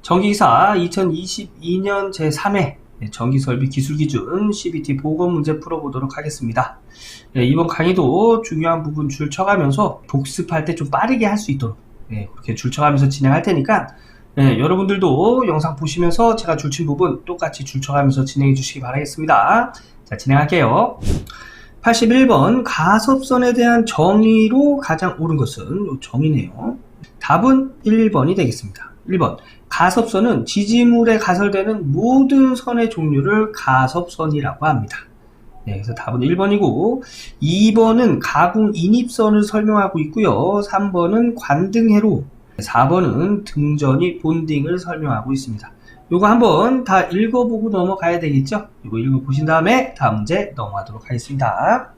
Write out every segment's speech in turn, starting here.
전기기사 2022년 제3회 전기설비 기술기준 CBT 보건문제 풀어보도록 하겠습니다. 이번 강의도 중요한 부분 줄쳐가면서 복습할 때 좀 빠르게 할 수 있도록 그렇게 줄쳐가면서 진행할 테니까 여러분들도 영상 보시면서 제가 줄친 부분 똑같이 줄쳐가면서 진행해 주시기 바라겠습니다. 자, 진행할게요. 81번 가섭선에 대한 정의로 가장 옳은 것은 정의네요. 답은 1번이 되겠습니다. 1번 가섭선은 지지물에 가설되는 모든 선의 종류를 가섭선이라고 합니다. 그래서 답은 1번이고 2번은 가공 인입선을 설명하고 있고요. 3번은 관등회로, 4번은 등전이 본딩을 설명하고 있습니다. 요거 한번 다 읽어보고 넘어가야 되겠죠? 이거 읽어보신 다음에 다음 문제 넘어가도록 하겠습니다.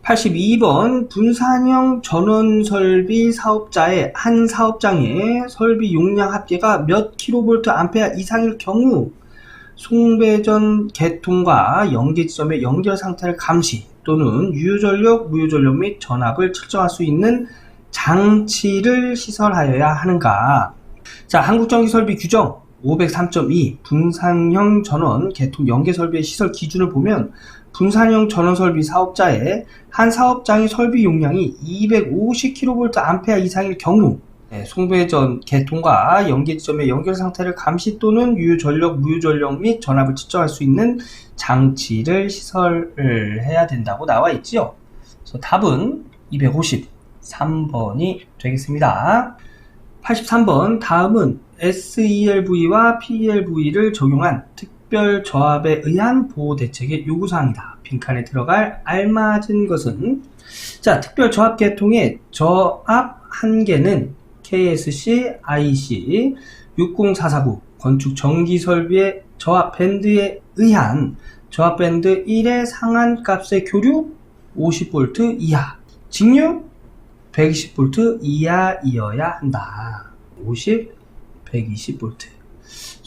82번 분산형 전원설비 사업자의 한 사업장의 설비 용량 합계가 몇 kVA 이상일 경우 송배전 개통과 연계 지점의 연결 상태를 감시 또는 유효전력, 무효전력 및 전압을 측정할 수 있는 장치를 시설하여야 하는가. 자, 한국전기설비 규정 503.2 분산형 전원 개통 연계 설비의 시설 기준을 보면 분산형 전원설비 사업자의 한 사업장의 설비 용량이 250kVA 이상일 경우 송배전 개통과 연계 지점의 연결 상태를 감시 또는 유효전력, 무효전력 및 전압을 측정할 수 있는 장치를 시설을 해야 된다고 나와 있지요. 그래서 답은 253번이 되겠습니다. 83번 다음은 SELV와 PELV를 적용한 특별 저압에 의한 보호 대책의 요구사항이다. 빈칸에 들어갈 알맞은 것은, 자, 특별 저압 계통의 저압 한계는 KSC, IC 60449 건축 전기 설비의 저압 밴드에 의한 저압 밴드 1의 상한 값의 교류 50V 이하, 직류 120V 이하이어야 한다. 50, 120V.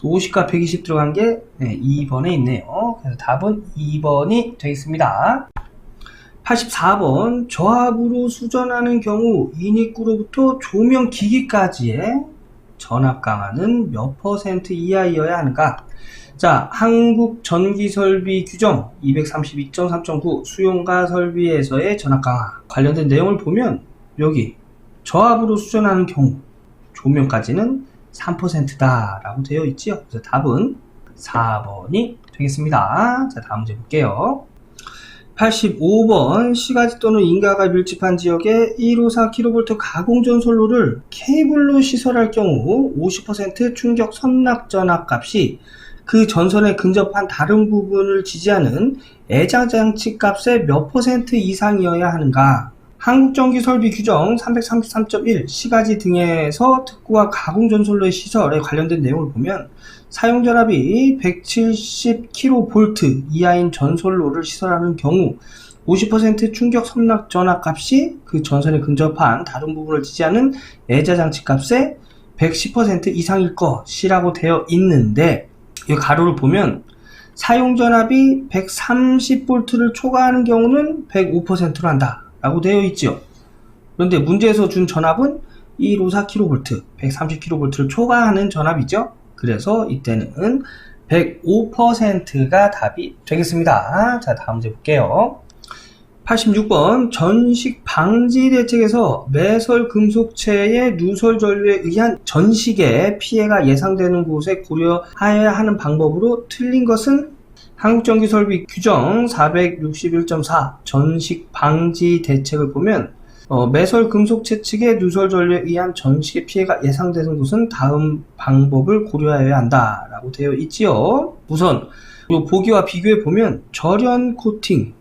50과 120 들어간 게 2번에 있네요. 그래서 답은 2번이 되겠습니다. 84번 저압으로 수전하는 경우 인입구로부터 조명기기까지의 전압 강화는 몇 % 이하이어야 하는가. 자, 한국전기설비 규정 232.3.9 수용가 설비에서의 전압 강화 관련된 내용을 보면 여기 저압으로 수전하는 경우 조명까지는 3%다 라고 되어 있지요. 그래서 답은 4번이 되겠습니다. 자, 다음 문제 볼게요. 85번 시가지 또는 인가가 밀집한 지역에 154kV 가공전선로를 케이블로 시설할 경우 50% 충격 선납 전압 값이 그 전선에 근접한 다른 부분을 지지하는 애자장치 값의 몇 % 이상이어야 하는가. 한국전기설비 규정 333.1 시가지 등에서 특구와 가공전선로의 시설에 관련된 내용을 보면 사용전압이 170kV 이하인 전선로를 시설하는 경우 50% 충격 선납 전압 값이 그 전선에 근접한 다른 부분을 지지하는 애자장치 값의 110% 이상일 것이라고 되어 있는데, 이 가로를 보면 사용전압이 130V를 초과하는 경우는 105%로 한다 라고 되어 있죠. 그런데 문제에서 준 전압은 154kV, 130kV를 초과하는 전압이죠. 그래서 이때는 105%가 답이 되겠습니다. 자, 다음 문제 볼게요. 86번 전식 방지 대책에서 매설 금속체의 누설 전류에 의한 전식의 피해가 예상되는 곳에 고려하여야 하는 방법으로 틀린 것은 한국전기설비 규정 461.4 전식 방지 대책을 보면 매설 금속체 측의 누설 전류에 의한 전식의 피해가 예상되는 곳은 다음 방법을 고려해야 한다 라고 되어 있지요. 우선 이 보기와 비교해 보면 절연 코팅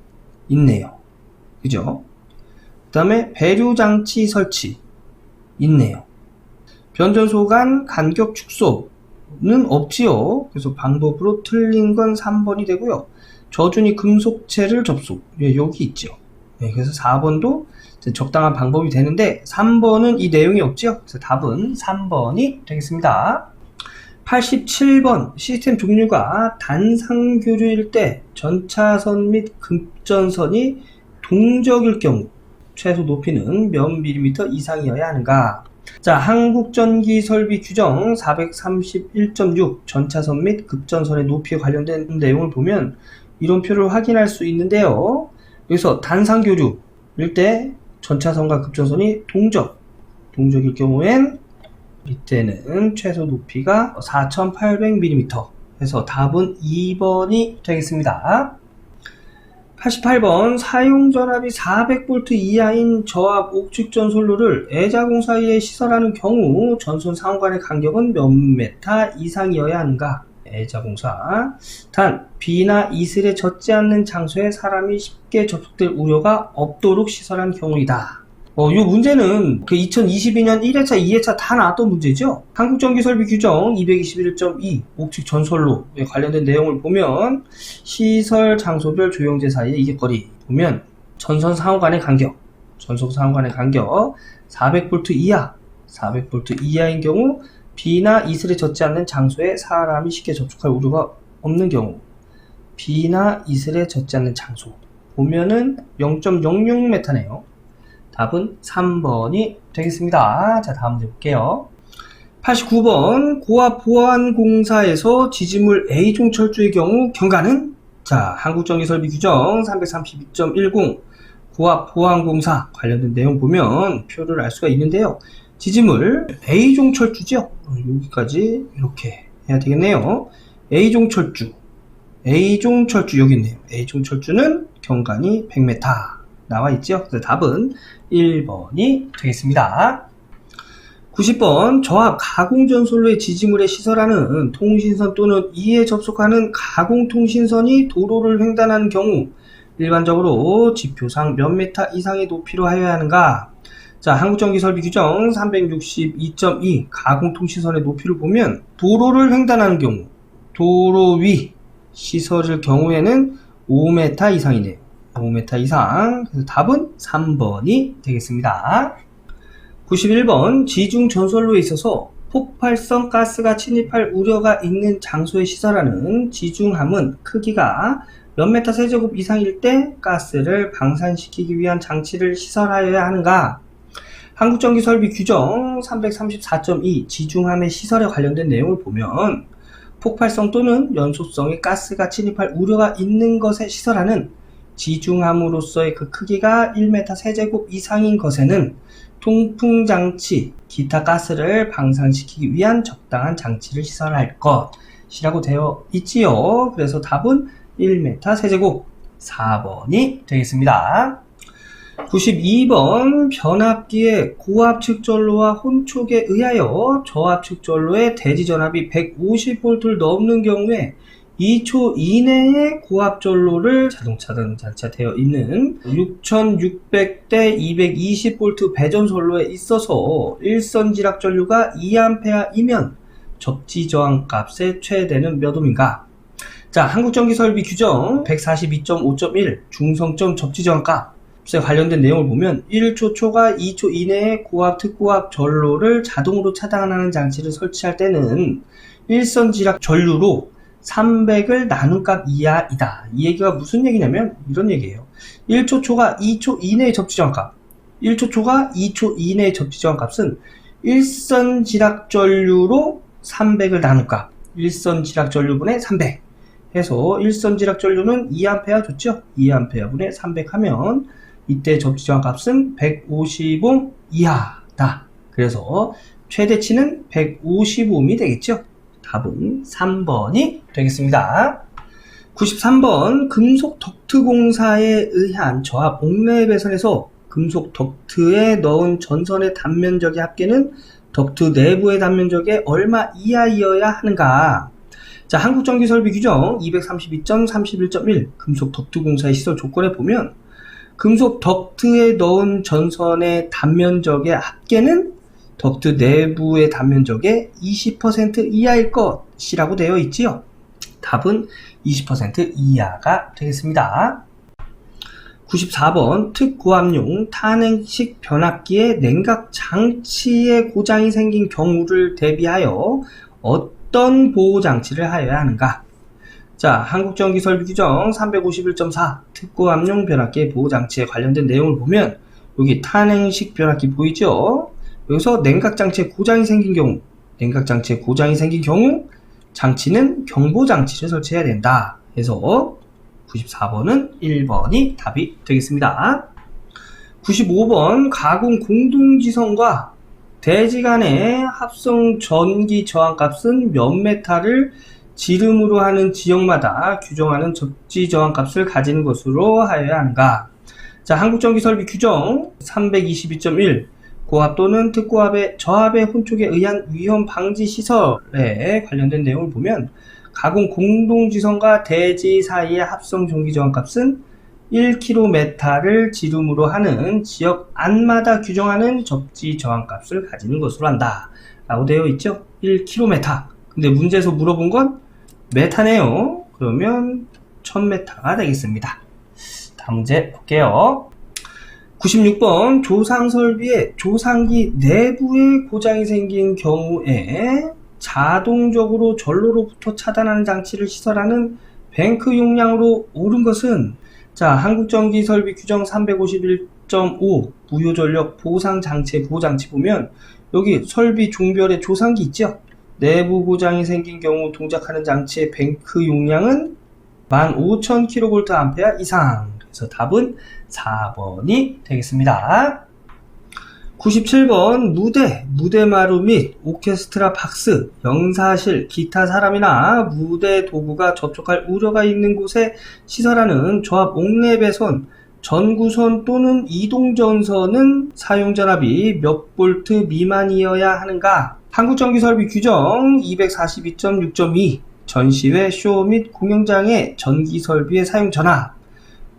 있네요. 그죠? 그 다음에 배류장치 설치 있네요. 변전소 간 간격 축소는 없지요. 그래서 방법으로 틀린 건 3번이 되고요. 저준위 금속체를 접속, 여기 있죠. 그래서 4번도 적당한 방법이 되는데 3번은 이 내용이 없죠. 그래서 답은 3번이 되겠습니다. 87번 시스템 종류가 단상교류일 때 전차선 및 급전선이 동적일 경우 최소 높이는 몇 밀리미터 이상이어야 하는가. 자, 한국전기설비 규정 431.6 전차선 및 급전선의 높이에 관련된 내용을 보면 이론표를 확인할 수 있는데요. 여기서 단상교류일 때 전차선과 급전선이 동적일 경우엔 이때는 최소 높이가 4800mm 해서 답은 2번이 되겠습니다. 88번 사용전압이 400V 이하인 저압 옥축 전선로를 애자공사에 시설하는 경우 전선 상호간의 간격은 몇 메타 이상이어야 하는가? 애자공사. 단 비나 이슬에 젖지 않는 장소에 사람이 쉽게 접속될 우려가 없도록 시설한 경우이다. 이 문제는 그 2022년 1회차, 2회차 다 나왔던 문제죠. 한국전기설비 규정 221.2 옥축 전선로에 관련된 내용을 보면 시설 장소별 조영제 사이의 이격거리 보면 전선 상호 간의 간격 400V 이하, 400V 이하인 경우 비나 이슬에 젖지 않는 장소에 사람이 쉽게 접촉할 우려가 없는 경우 비나 이슬에 젖지 않는 장소 보면은 0.06m네요. 답은 3번이 되겠습니다. 자, 다음 문제 볼게요. 89번 고압 보안공사에서 지지물 A종 철주의 경우 경과는? 자, 한국전기설비 규정 332.10 고압 보안공사 관련된 내용 보면 표를 알 수가 있는데요. 지지물 A종 철주죠. 여기까지 이렇게 해야 되겠네요. A종 철주 여기 있네요. A종 철주는 경관이 100m 나와 있죠. 그래서 답은 1번이 되겠습니다. 90번 저압 가공전선로의 지지물에 시설하는 통신선 또는 이에 접속하는 가공통신선이 도로를 횡단하는 경우 일반적으로 지표상 몇 메타 이상의 높이로 하여야 하는가? 자, 한국전기설비 규정 362.2 가공통신선의 높이를 보면 도로를 횡단하는 경우 도로 위 시설일 경우에는 5m 이상이네요. 5m 이상. 그래서 답은 3번이 되겠습니다. 91번 지중 전선로에 있어서 폭발성 가스가 침입할 우려가 있는 장소에 시설하는 지중함은 크기가 몇 메타 세제곱 이상일 때 가스를 방산시키기 위한 장치를 시설하여야 하는가? 한국전기설비 규정 334.2 지중함의 시설에 관련된 내용을 보면 폭발성 또는 연소성의 가스가 침입할 우려가 있는 것에 시설하는 지중함으로서의 그 크기가 1m 세제곱 이상인 것에는 통풍장치, 기타 가스를 방산시키기 위한 적당한 장치를 시설할 것이라고 되어 있지요. 그래서 답은 1m 세제곱 4번이 되겠습니다. 92번 변압기의 고압측 전로와 혼촉에 의하여 저압측 전로의 대지 전압이 150V를 넘는 경우에 2초 이내에 고압 전로를 자동차단 장치되어 있는 6600대 220V 배전 선로에 있어서 일선 지락 전류가 2A이면 접지 저항 값의 최대는 몇 ohm인가? 자, 한국전기설비 규정 142.5.1 중성점 접지 저항 값에 관련된 내용을 보면 1초 초과 2초 이내에 고압 특고압 전로를 자동으로 차단하는 장치를 설치할 때는 일선 지락 전류로 300을 나눈 값 이하이다. 이 얘기가 무슨 얘기냐면 이런 얘기예요. 1초 초과 2초 이내의 접지저항 값 1초 초과 2초 이내의 접지저항 값은 일선 지락 전류로 300을 나눈 값 일선 지락 전류분의 300 해서 일선 지락 전류는 2A 줬죠. 2A분의 300 하면 이때 접지저항 값은 150ohm 이하다. 그래서 최대치는 150ohm이 되겠죠. 답은 3번이 되겠습니다. 93번 금속 덕트 공사에 의한 저압 옥내 배선에서 금속 덕트에 넣은 전선의 단면적의 합계는 덕트 내부의 단면적의 얼마 이하이어야 하는가? 자, 한국전기설비 규정 232.31.1 금속 덕트 공사의 시설 조건에 보면 금속 덕트에 넣은 전선의 단면적의 합계는 덕트 내부의 단면적의 20% 이하일 것이라고 되어 있지요. 답은 20% 이하가 되겠습니다. 94번 특고압용 탄행식 변압기의 냉각 장치에 고장이 생긴 경우를 대비하여 어떤 보호장치를 하여야 하는가? 자, 한국전기설비 규정 351.4 특고압용 변압기의 보호장치에 관련된 내용을 보면 여기 탄행식 변압기 보이죠? 여기서 냉각장치에 고장이 생긴 경우 장치는 경보장치를 설치해야 된다. 그래서 94번은 1번이 답이 되겠습니다. 95번 가공 공동지선과 대지 간의 합성 전기 저항값은 몇 메타를 지름으로 하는 지역마다 규정하는 접지 저항값을 가지는 것으로 하여야 하는가. 자, 한국전기설비 규정 322.1 고압 또는 특고압의 저압의 혼촉에 의한 위험 방지 시설에 관련된 내용을 보면 가공 공동지선과 대지 사이의 합성 전기 저항값은 1km를 지름으로 하는 지역 안마다 규정하는 접지 저항값을 가지는 것으로 한다 라고 되어 있죠. 1km. 근데 문제에서 물어본 건 메타네요. 그러면 1000m가 되겠습니다. 다음 문제 볼게요. 96번 조상설비에 조상기 내부에 고장이 생긴 경우에 자동적으로 전로로부터 차단하는 장치를 시설하는 뱅크 용량으로 옳은 것은, 자, 한국전기설비 규정 351.5 무효전력 보상장치 보호장치 보면 여기 설비 종별에 조상기 있죠. 내부 고장이 생긴 경우 동작하는 장치의 뱅크 용량은 15,000kVA 이상. 그래서 답은 4번이 되겠습니다. 97번 무대 마루 및 오케스트라 박스, 영사실, 기타 사람이나 무대 도구가 접촉할 우려가 있는 곳에 시설하는 조합 옥내 배선, 전구선 또는 이동전선은 사용전압이 몇 볼트 미만이어야 하는가? 한국전기설비 규정 242.6.2 전시회, 쇼 및 공연장의 전기설비의 사용전압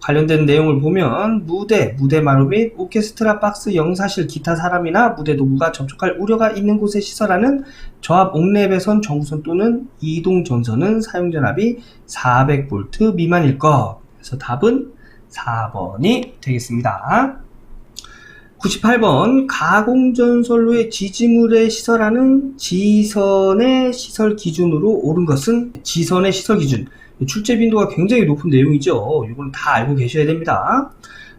관련된 내용을 보면 무대 마루 및 오케스트라 박스, 영사실, 기타 사람이나 무대 도구가 접촉할 우려가 있는 곳에 시설하는 저압 옥내 배선, 전구선 또는 이동 전선은 사용전압이 400V 미만일 것. 그래서 답은 4번이 되겠습니다. 98번 가공전선로의 지지물에 시설하는 지선의 시설 기준으로 옳은 것은, 지선의 시설 기준, 출제 빈도가 굉장히 높은 내용이죠. 이건 다 알고 계셔야 됩니다.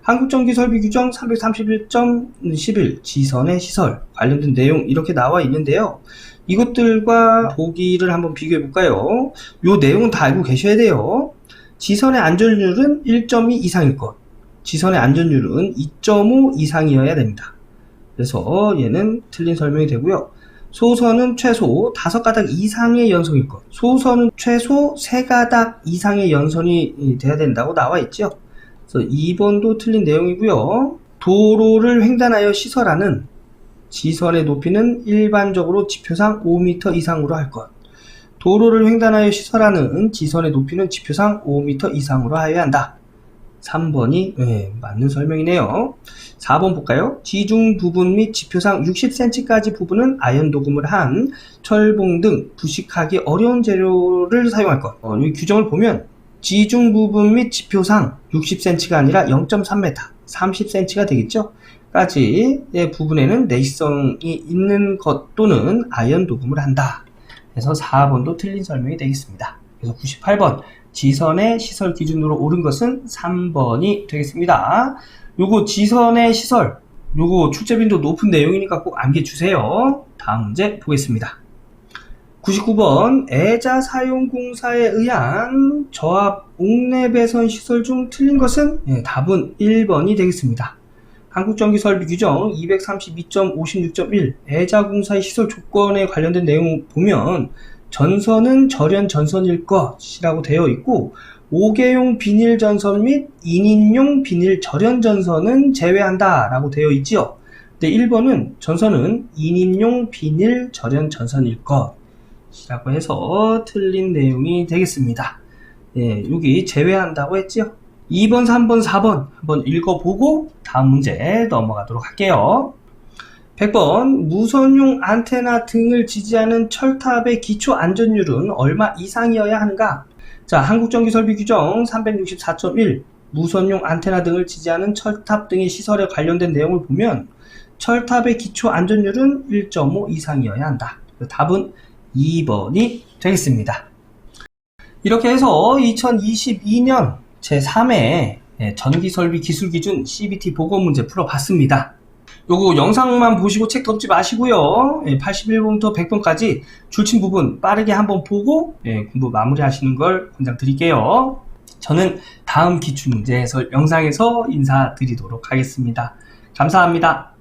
한국전기설비 규정 331.11 지선의 시설 관련된 내용 이렇게 나와 있는데요. 이것들과 보기를 한번 비교해 볼까요? 이 내용은 다 알고 계셔야 돼요. 지선의 안전율은 1.2 이상일 것, 지선의 안전율은 2.5 이상이어야 됩니다. 그래서 얘는 틀린 설명이 되고요. 소선은 최소 5가닥 이상의 연성일 것, 소선은 최소 3가닥 이상의 연선이 돼야 된다고 나와 있죠. 그래서 2번도 틀린 내용이고요. 도로를 횡단하여 시설하는 지선의 높이는 일반적으로 지표상 5m 이상으로 할 것, 도로를 횡단하여 시설하는 지선의 높이는 지표상 5m 이상으로 하여야 한다. 3번이 맞는 설명이네요. 4번 볼까요? 지중 부분 및 지표상 60cm까지 부분은 아연 도금을 한 철봉 등 부식하기 어려운 재료를 사용할 것. 이 규정을 보면 지중 부분 및 지표상 60cm가 아니라 0.3m, 30cm가 되겠죠? 까지의 부분에는 내시성이 있는 것 또는 아연 도금을 한다. 그래서 4번도 틀린 설명이 되겠습니다. 그래서 98번 지선의 시설 기준으로 옳은 것은 3번이 되겠습니다. 요거 지선의 시설, 요거 출제빈도 높은 내용이니까 꼭 암기해주세요. 다음 문제 보겠습니다. 99번 애자 사용공사에 의한 저압 옥내 배선 시설 중 틀린 것은, 답은 1번이 되겠습니다. 한국전기설비 규정 232.56.1 애자공사의 시설 조건에 관련된 내용 보면 전선은 절연 전선일 것이라고 되어 있고 5개용 비닐 전선 및 2인용 비닐 절연 전선은 제외한다 라고 되어 있지요. 근데 1번은 전선은 2인용 비닐 절연 전선일 것이라고 해서 틀린 내용이 되겠습니다. 여기 제외한다고 했지요. 2번, 3번, 4번 한번 읽어보고 다음 문제 넘어가도록 할게요. 100번 무선용 안테나 등을 지지하는 철탑의 기초 안전율은 얼마 이상이어야 하는가? 자, 한국전기설비 규정 364.1 무선용 안테나 등을 지지하는 철탑 등의 시설에 관련된 내용을 보면 철탑의 기초 안전율은 1.5 이상이어야 한다. 답은 2번이 되겠습니다. 이렇게 해서 2022년 제3회 전기설비 기술기준 CBT 보고 문제 풀어봤습니다. 요거 영상만 보시고 책 덮지 마시고요. 81번부터 100번까지 줄친 부분 빠르게 한번 보고 공부 마무리 하시는 걸 권장드릴게요. 저는 다음 기출문제 해설 영상에서 인사드리도록 하겠습니다. 감사합니다.